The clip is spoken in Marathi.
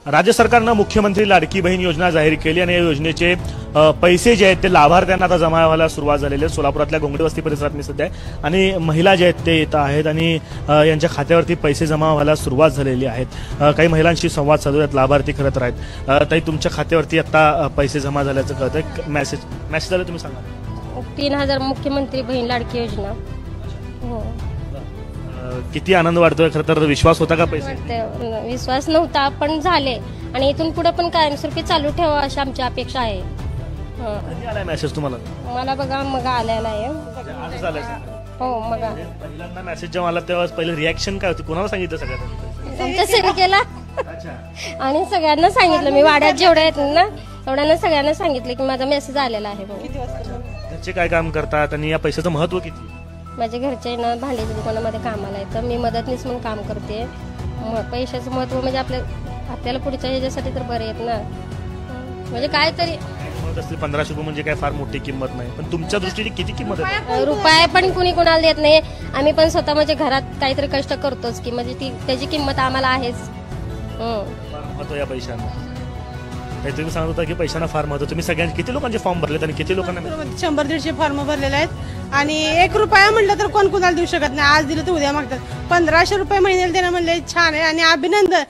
राज्य सरकारनं मुख्यमंत्री लाडकी बहीण योजना जाहीर केली आणि या योजनेचे पैसे जे आहेत ते लाभार्थ्यांना आता जमा व्हायला सुरुवात झालेली आहे। सोलापुरातल्या गोंगडी वस्ती परिसरात मी सध्या आहे आणि महिला जे आहेत ते येत आहेत आणि यांच्या खात्यावरती पैसे जमा व्हायला सुरुवात झालेली आहेत। काही महिलांशी संवाद साधूयात, लाभार्थी खरं तर आहेत। ताई, तुमच्या खात्यावरती आता पैसे जमा झाल्याचं कळतंय, मेसेज आलं, तुम्ही सांगा। 3000 मुख्यमंत्री बहीण लाडकी योजना। हो, किती आनंद वाटतोय, खरं तर विश्वास होता का पैसे? विश्वास नव्हता पण झाले आणि इथून पुढे पण कायमस्वरूपी चालू ठेवा अशी आमची अपेक्षा आहे। कधी आलाय मेसेज तुम्हाला? मला बघा मग आलेला आहे। आजच आलाय? हो, मग पहिल्यांदा मेसेज जेव्हा आला तेव्हा पहिलं रिॲक्शन काय होती, कोणाला सांगितलं सगळ्यात? आमच्या सेविकेला आणि सगळ्यांना सांगितलं। मी वाड्यात जेवढ्या आहेत ना तेवढ्यांना सगळ्यांना सांगितलं की माझा मेसेज आलेला आहे। घरचे काय काम करतात आणि या पैशाचं महत्व किती? माझे घरचे ना भांड्याच्या दुकानामध्ये कामाला आहेत, तर मी मदतनीस म्हणून काम करते। पैशाचं महत्व म्हणजे आपल्याला पुढच्या ह्याच्यासाठी तर बरे आहेत ना, म्हणजे काय तरी 1500 रुपये म्हणजे काय फार मोठी किंमत नाही, पण तुमच्या दृष्टीने किती किंमत आहे? रुपये पण कुणी कुणाला देत नाही। आम्ही पण स्वतः म्हणजे घरात काहीतरी कष्ट करतोच की म्हणजे त्याची किंमत आम्हाला आहेच। महत्व या पैशांना तुम्ही सांगत होता की पैशांना फार महत्व। तुम्ही सगळ्यांनी किती लोकांचे फॉर्म भरलेत आणि किती लोकांना? 100-150 फॉर्म भरलेले आहेत आणि 1 रुपया म्हटलं तर कोण कुणाला देऊ शकत नाही। आज दिलं तर उद्या मागतात। 1500 रुपये महिन्याला देणं म्हणले छान आहे आणि अभिनंदन।